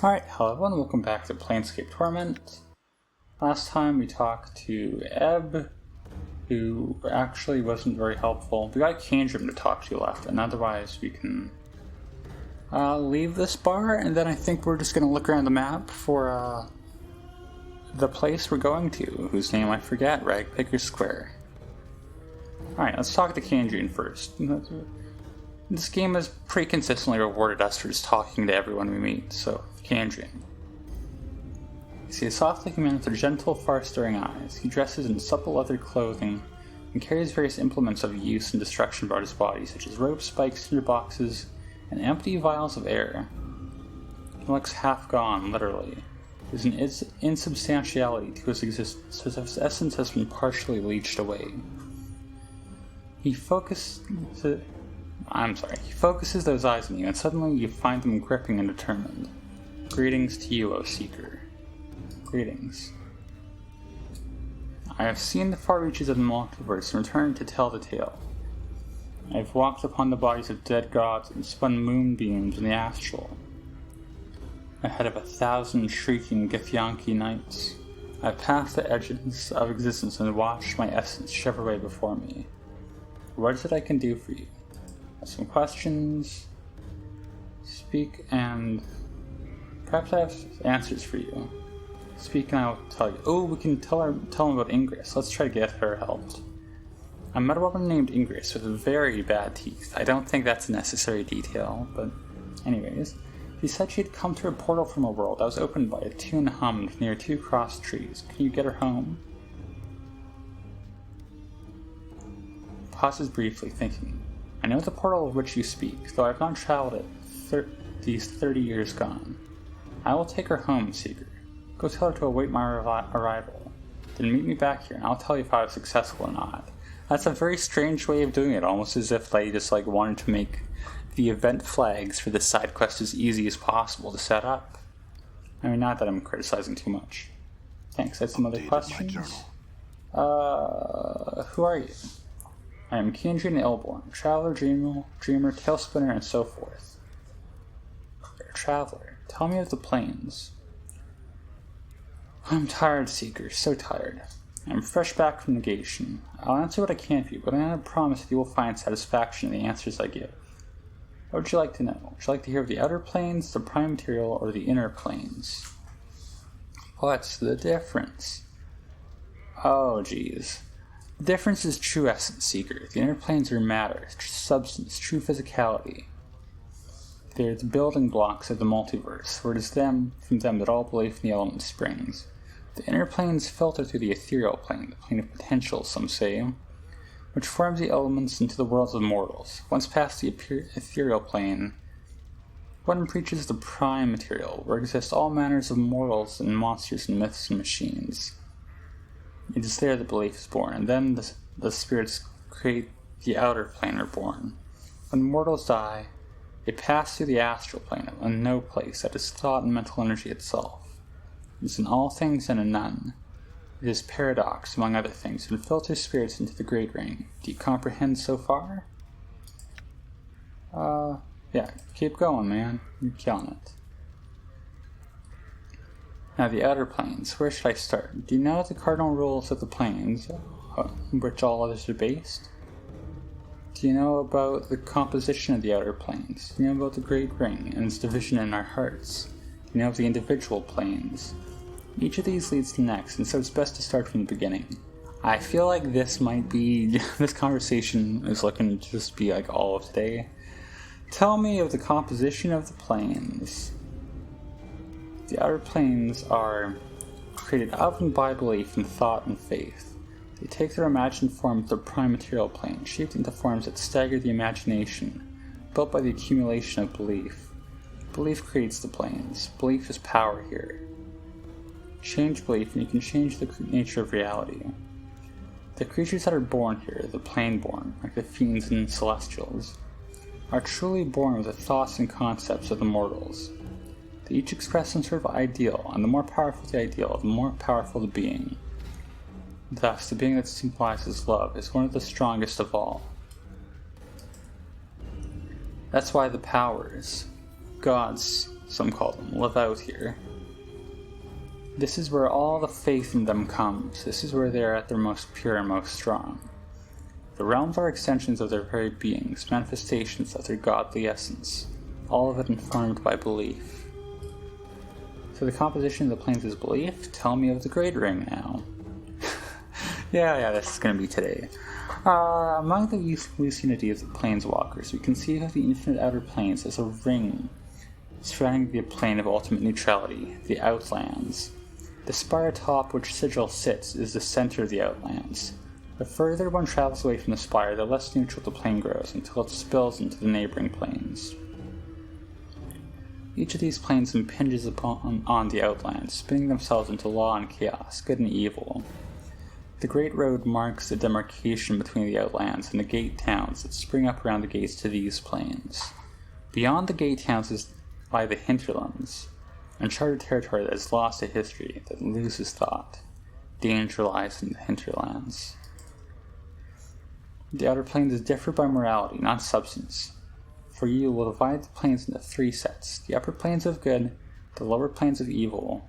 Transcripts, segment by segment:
Alright, hello everyone, welcome back to Planescape Torment. Last time we talked to Ebb, who actually wasn't very helpful. We got Candrian to talk to left, and otherwise we can leave this bar, and then I think we're just going to look around the map for the place we're going to, whose name I forget, Ragpicker Square. Alright, let's talk to Candrian first. This game has pretty consistently rewarded us for just talking to everyone we meet, so Candrian. You see a soft-looking man with gentle, far-stirring eyes. He dresses in supple leather clothing and carries various implements of use and destruction about his body, such as ropes, spikes, tinder boxes, and empty vials of air. He looks half gone, literally. There's an insubstantiality to his existence, as if his essence has been partially leached away. He focuses those eyes on you, and suddenly you find them gripping and determined. Greetings to you, O Seeker. Greetings. I have seen the far reaches of the multiverse and returned to tell the tale. I have walked upon the bodies of dead gods and spun moonbeams in the astral. Ahead of 1,000 shrieking Githyanki nights, I have passed the edges of existence and watched my essence shiver away before me. What is it I can do for you? I have some questions. Speak and perhaps I have answers for you. Speak and I will tell you. Oh, we can tell him about Ingress. Let's try to get her helped. I met a woman named Ingress with very bad teeth. I don't think that's a necessary detail, but anyways. She said she had come through a portal from a world that was opened by a tune hummed near 2 crossed trees. Can you get her home? Pauses briefly, thinking. I know the portal of which you speak, though I have not traveled it these 30 years gone. I will take her home, Seeker. Go tell her to await my arrival. Then meet me back here, and I'll tell you if I was successful or not. That's a very strange way of doing it, almost as if they just wanted to make the event flags for this side quest as easy as possible to set up. I mean, not that I'm criticizing too much. Thanks, I had some other questions. Who are you? I am Candrian Elborn, traveler, dreamer, tailspinner, and so forth. You're a traveler. Tell me of the plains. I'm tired, Seeker, so tired. I'm fresh back from negation. I'll answer what I can for you, but I cannot promise that you will find satisfaction in the answers I give. What would you like to know? Would you like to hear of the outer planes, the prime material, or the inner planes? What's the difference? Oh, geez. The difference is true essence, Seeker. The inner planes are matter, substance, true physicality. They're the building blocks of the multiverse, for it is from them that all belief in the elements springs. The inner planes filter through the ethereal plane, the plane of potential, some say, which forms the elements into the worlds of mortals. Once past the ethereal plane, one reaches the prime material, where exist all manners of mortals and monsters and myths and machines. It is there the belief is born, and then the spirits create the outer plane are born. When mortals die, they pass through the astral plane, a no place that is thought and mental energy itself. It is in all things and in none. It is paradox, among other things, and filters spirits into the Great Ring. Do you comprehend so far? Yeah, keep going, man. You're killing it. Now the outer planes, where should I start? Do you know the cardinal rules of the planes, on which all others are based? Do you know about the composition of the outer planes? Do you know about the Great Ring and its division in our hearts? Do you know of the individual planes? Each of these leads to the next, and so it's best to start from the beginning. I feel like this conversation is looking to just be like all of today. Tell me of the composition of the planes. The outer planes are created of and by belief in thought and faith. They take their imagined form of the prime material plane, shaped into forms that stagger the imagination, built by the accumulation of belief. Belief creates the planes. Belief is power here. Change belief and you can change the nature of reality. The creatures that are born here, the plane-born, like the fiends and celestials, are truly born with the thoughts and concepts of the mortals. They each express some sort of ideal, and the more powerful the ideal, the more powerful the being. Thus, the being that symbolizes love is one of the strongest of all. That's why the powers, gods, some call them, live out here. This is where all the faith in them comes. This is where they are at their most pure and most strong. The realms are extensions of their very beings, manifestations of their godly essence, all of it informed by belief. So the composition of the planes is belief? Tell me of the Great Ring now. yeah, this is going to be today. Among the loose unity of the planeswalkers, we conceive of the infinite outer planes as a ring surrounding the plane of ultimate neutrality, the Outlands. The spire atop which Sigil sits is the center of the Outlands. The further one travels away from the spire, the less neutral the plane grows until it spills into the neighboring planes. Each of these planes impinges on the Outlands, spinning themselves into law and chaos, good and evil. The Great Road marks the demarcation between the Outlands and the gate towns that spring up around the gates to these planes. Beyond the gate towns lie the hinterlands, uncharted territory that is lost to history, that loses thought. Danger lies in the hinterlands. The outer planes differ by morality, not substance. For you will divide the planes into 3 sets: the upper planes of good, the lower planes of evil,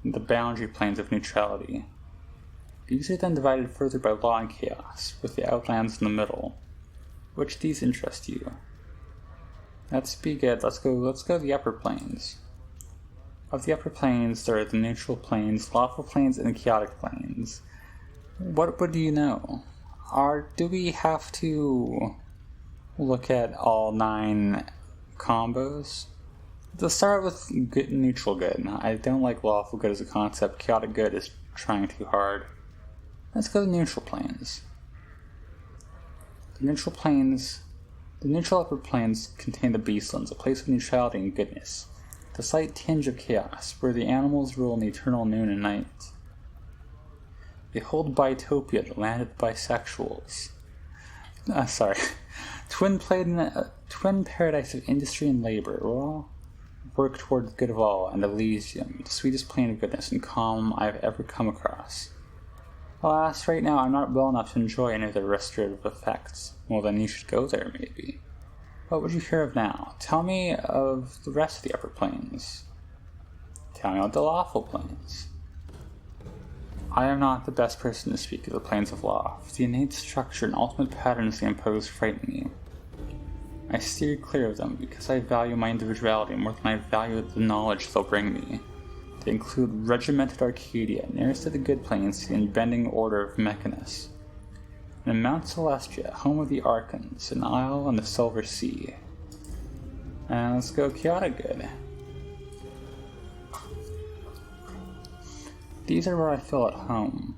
and the boundary planes of neutrality. These are then divided further by law and chaos, with the Outlands in the middle. Which of these interest you? Let's be good. Let's go the upper planes. Of the upper planes, there are the neutral planes, lawful planes, and the chaotic planes. What do you know? Do we have to look at all 9 combos? Let's start with good, neutral good. I don't like lawful good as a concept. Chaotic good is trying too hard. Let's go to neutral planes. The neutral upper planes contain the Beastlands, a place of neutrality and goodness, the slight tinge of chaos, where the animals rule in the eternal noon and night. They hold Bitopia, the land of the bisexuals. Twin paradise of industry and labor, will all work toward the good of all, and Elysium, the sweetest plane of goodness and calm I have ever come across. Alas, right now I'm not well enough to enjoy any of their restorative effects. Well, then you should go there, maybe. What would you hear of now? Tell me of the rest of the upper planes. Tell me about the lawful planes. I am not the best person to speak of the planes of law, for the innate structure and ultimate patterns they impose frighten me. I steer clear of them because I value my individuality more than I value the knowledge they'll bring me. They include regimented Arcadia, nearest to the good planes, the unbending order of Mechanus, and Mount Celestia, home of the Archons, an isle on the Silver Sea. And let's go chaotic good. These are where I feel at home,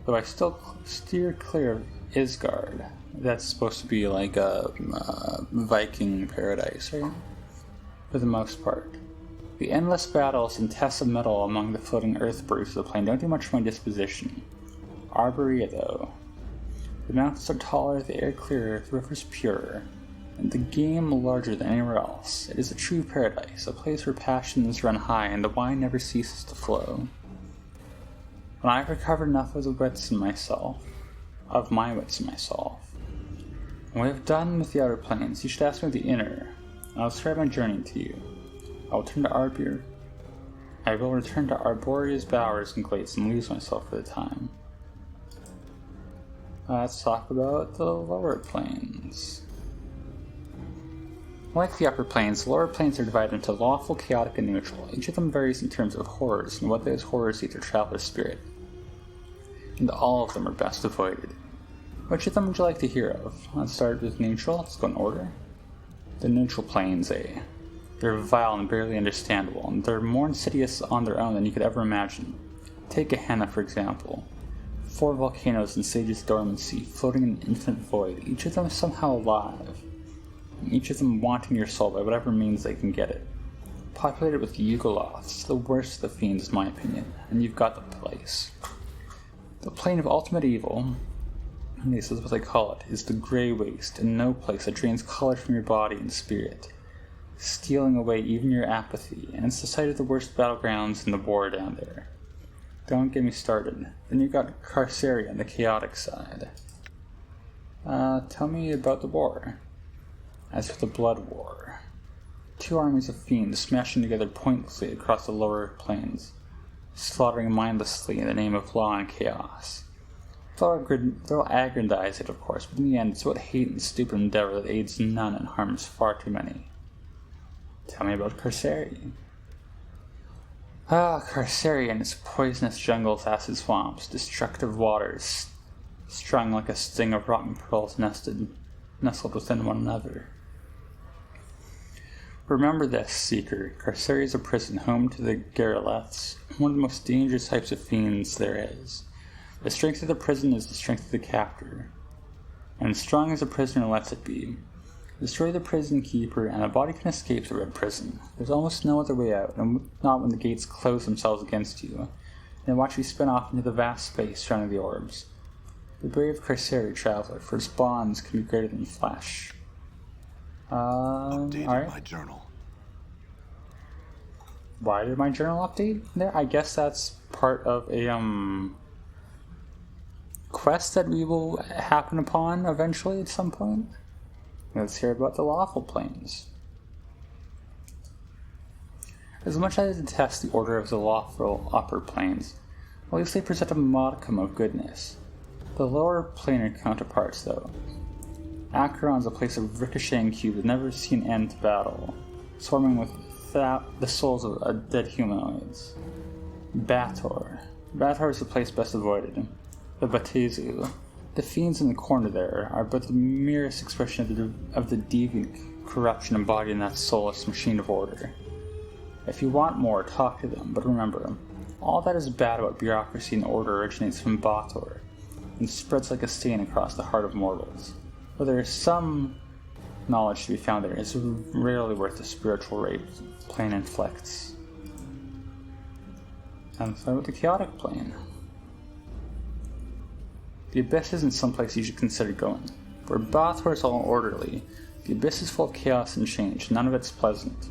though I still steer clear of Isgard. That's supposed to be like a Viking paradise, right? For the most part. The endless battles and tests of metal among the floating earth birds of the plain don't do much for my disposition. Arborea, though. The mountains are taller, the air clearer, the rivers purer, and the game larger than anywhere else. It is a true paradise, a place where passions run high and the wine never ceases to flow. When I have recovered enough of my wits in myself, when we have done with the outer planes, you should ask me of the inner, and I'll describe my journey to you. I will return to Arborea's bowers and glades and lose myself for the time. Let's talk about the lower planes. Like the upper planes, the lower planes are divided into lawful, chaotic, and neutral. Each of them varies in terms of horrors and what those horrors lead to traveler's spirit. And all of them are best avoided. Which of them would you like to hear of? Let's start with neutral. Let's go in order. The neutral planes, They're vile and barely understandable, and they're more insidious on their own than you could ever imagine. Take Gehenna, for example. 4 volcanoes in Sage's dormancy, floating in an infinite void, each of them somehow alive, and each of them wanting your soul by whatever means they can get it. Populated with Yugoloths, the worst of the fiends in my opinion, and you've got the place. The plane of ultimate evil, this is what they call it, is the grey waste, and no place that drains color from your body and spirit, stealing away even your apathy, and it's the site of the worst battlegrounds in the war down there. Don't get me started. Then you've got Carceria on the chaotic side. Tell me about the war. As for the Blood War, two armies of fiends smashing together pointlessly across the lower planes, slaughtering mindlessly in the name of law and chaos. They'll aggrandize it, of course, but in the end, it's about hate and stupid endeavor that aids none and harms far too many. Tell me about Carceri. Carceri and its poisonous jungles, acid swamps, destructive waters, strung like a string of rotten pearls nestled within one another. Remember this, Seeker. Carceri is a prison home to the Garruleths, one of the most dangerous types of fiends there is. The strength of the prison is the strength of the captor, and as strong as the prisoner lets it be. Destroy the prison keeper, and a body can escape the red prison. There's almost no other way out, and not when the gates close themselves against you, and watch you spin off into the vast space surrounding the orbs. The brave Carceri traveler, for its bonds can be greater than flesh. Updated alright. my journal. Why did my journal update there? I guess that's part of a, quest that we will happen upon eventually at some point. Let's hear about the lawful planes. As much as I detest the order of the lawful upper planes, at least they present a modicum of goodness. The lower planar counterparts, though. Acheron's a place of ricocheting cubes that never see an end to battle, swarming with the souls of dead humanoids. Bator. Bator is the place best avoided. The Batezu. The fiends in the corner there are but the merest expression of the deviant corruption embodied in that soulless machine of order. If you want more, talk to them, but remember, all that is bad about bureaucracy and order originates from Bator, and spreads like a stain across the heart of mortals. Though there is some knowledge to be found there, it's rarely worth the spiritual rape plane inflicts. And so with the chaotic plane. The Abyss isn't someplace you should consider going. Where Bator is all orderly, the Abyss is full of chaos and change, none of it's pleasant.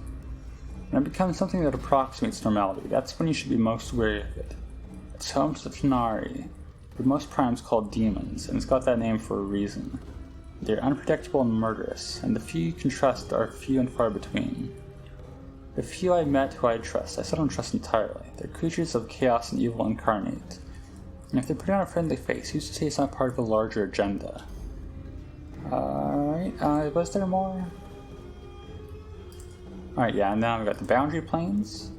When it becomes something that approximates normality, that's when you should be most wary of it. It's home to the Tanari, who most primes call demons, and it's got that name for a reason. They're unpredictable and murderous, and the few you can trust are few and far between. The few I met who I trust, I still don't trust entirely. They're creatures of chaos and evil incarnate. And if they put on a friendly face, who's to say it's not part of a larger agenda? Alright, was there more? Alright, yeah, and now we've got the boundary planes.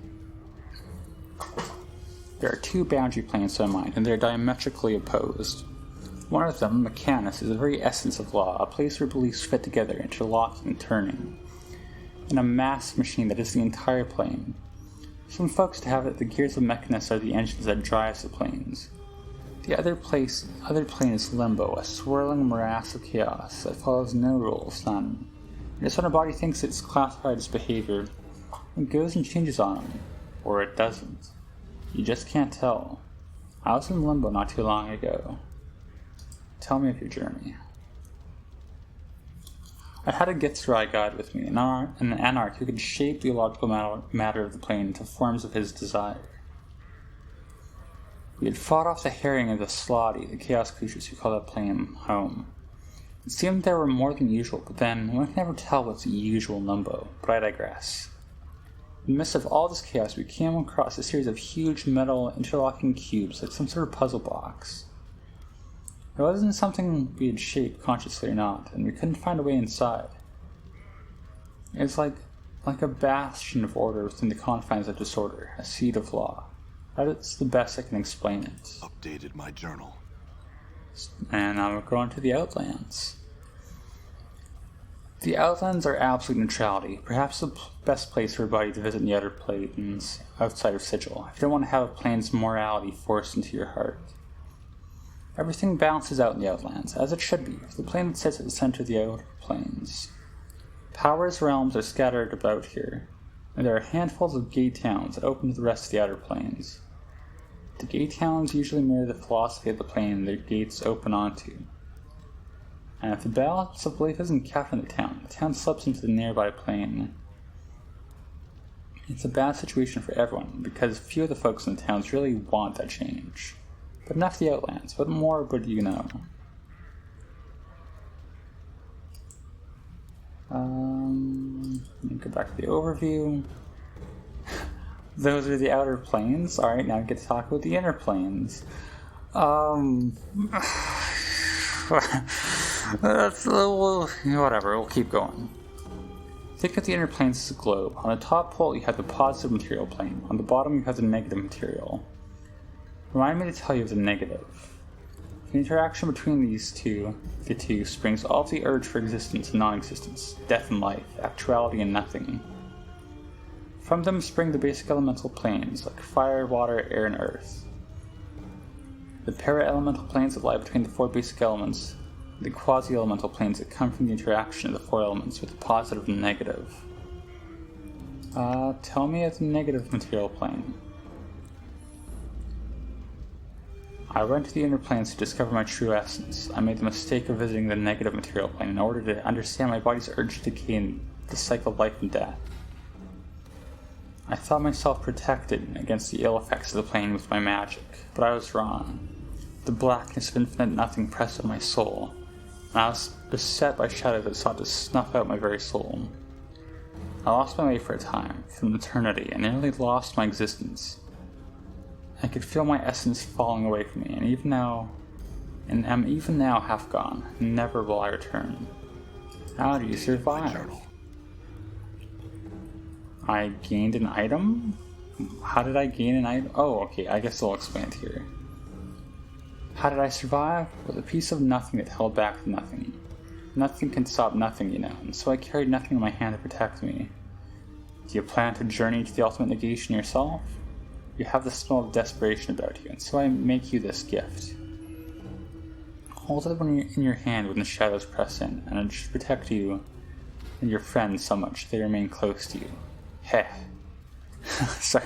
There are two boundary planes to my mind, and they're diametrically opposed. One of them, Mechanus, is the very essence of law, a place where beliefs fit together, interlocking and turning. And a mass machine that is the entire plane. Some folks have it the gears of Mechanus are the engines that drives the planes. The other plane is Limbo, a swirling morass of chaos that follows no rules, none. And just when a body thinks it's classified as behavior, it goes and changes on them. Or it doesn't. You just can't tell. I was in Limbo not too long ago. Tell me of your journey. I had a Githzerai guide with me, an anarch who could shape the illogical matter of the plane into forms of his desire. We had fought off the herring and the slotty, the chaos creatures who call that plane home. It seemed there were more than usual, but then one can never tell what's the usual Limbo, but I digress. In the midst of all this chaos, we came across a series of huge metal interlocking cubes, like some sort of puzzle box. It wasn't something we had shaped, consciously or not, and we couldn't find a way inside. It was like a bastion of order within the confines of disorder, a seed of law. That's the best I can explain it. Updated my journal. And now we're going to the Outlands. The Outlands are absolute neutrality, perhaps the best place for a body to visit in the outer planes outside of Sigil, if you don't want to have a plane's morality forced into your heart. Everything balances out in the Outlands, as it should be, for the plane that sits at the center of the outer planes. Power's realms are scattered about here, and there are handfuls of gay towns that open to the rest of the outer planes. The gay towns usually mirror the philosophy of the plane their gates open onto. And if the balance of belief isn't kept in the town slips into the nearby plane. It's a bad situation for everyone, because few of the folks in the towns really want that change. But enough of the Outlands, what more would you know? Let me go back to the overview. Those are the outer planes. Alright, now we get to talk about the inner planes. That's whatever, we'll keep going. Think of the inner planes as a globe. On the top pole you have the positive material plane. On the bottom you have the negative material. Remind me to tell you of the negative. The interaction between the two, springs all of the urge for existence and non-existence, death and life, actuality and nothing. From them spring the basic elemental planes, like fire, water, air, and earth. The para-elemental planes that lie between the four basic elements, the quasi-elemental planes that come from the interaction of the four elements with the positive and negative. Tell me of the negative material plane. I went to the inner planes to discover my true essence. I made the mistake of visiting the negative material plane in order to understand my body's urge to decay and the cycle of life and death. I thought myself protected against the ill effects of the plane with my magic, but I was wrong. The blackness of infinite nothing pressed on my soul, and I was beset by shadows that sought to snuff out my very soul. I lost my way for a time, from eternity, and nearly lost my existence. I could feel my essence falling away from me, and am even now half gone. Never will I return. How do you survive? I gained an item? How did I gain an item? Oh, okay, I guess I'll explain it here. How did I survive? With a piece of nothing that held back the nothing. Nothing can stop nothing, you know, and so I carried nothing in my hand to protect me. Do you plan to journey to the ultimate negation yourself? You have the smell of desperation about you, and so I make you this gift. Hold it in your hand when the shadows press in, and it should protect you and your friends so much they remain close to you. Heh. Sorry.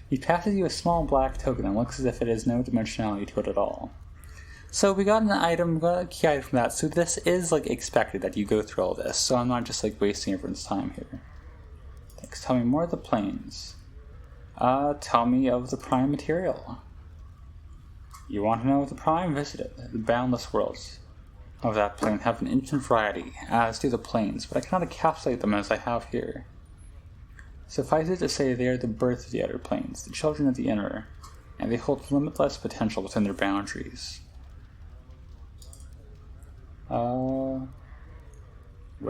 He passes you a small black token and looks as if it has no dimensionality to it at all. So we got an item, we got a key item from that, so this is like expected that you go through all this, so I'm not just like wasting everyone's time here. Thanks. Tell me more of the planes. Tell me of the prime material. You want to know the prime? Visit it. The boundless worlds of that plane have an infinite variety, as do the planes, but I cannot encapsulate them as I have here. Suffice it to say they are the birth of the outer planes, the children of the inner, and they hold limitless potential within their boundaries. What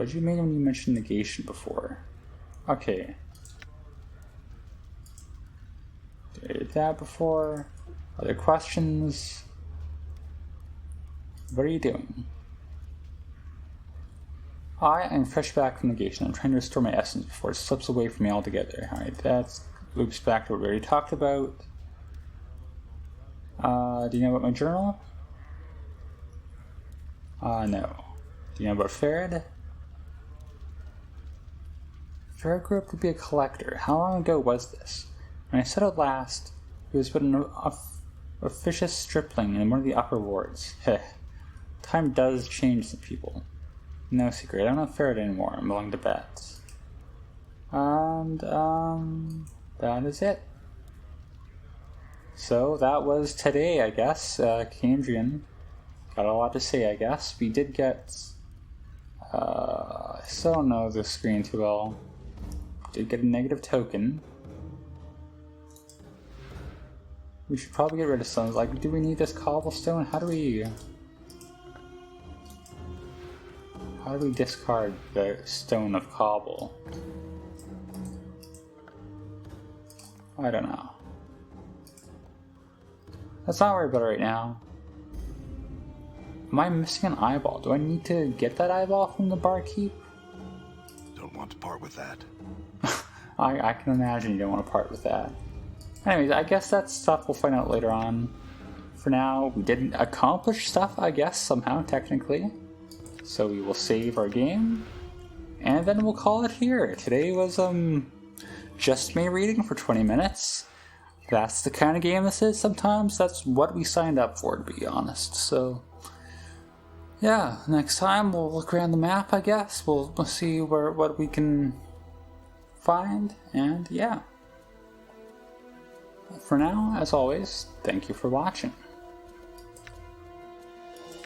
did you mean when you mentioned negation before? Okay. Did that before? Other questions? What are you doing? I am fresh back from negation. I'm trying to restore my essence before it slips away from me altogether. Alright, that loops back to what we already talked about. Do you know about my journal? No. Do you know about Farad? Farad grew up to be a collector. How long ago was this? When I said it last, he was but an officious stripling in one of the upper wards. Heh. Time does change some people. No secret, I don't know Farad anymore. I'm willing to bet. And, that is it. So, that was today, I guess. Candrian. Got a lot to say, I guess. We did get... I still don't know the screen too well. Did get a negative token. We should probably get rid of some. Like, do we need this cobblestone? How do we discard the stone of cobble? I don't know. Let's not worry about it right now. Am I missing an eyeball? Do I need to get that eyeball from the barkeep? Don't want to part with that. I can imagine you don't want to part with that. Anyways, I guess that's stuff we'll find out later on. For now, we didn't accomplish stuff, I guess, somehow, technically. So we will save our game, and then we'll call it here. Today was, just me reading for 20 minutes. That's the kind of game this is sometimes. That's what we signed up for, to be honest. So, yeah, next time we'll look around the map, I guess. We'll see what we can find, and yeah. For now, as always, thank you for watching.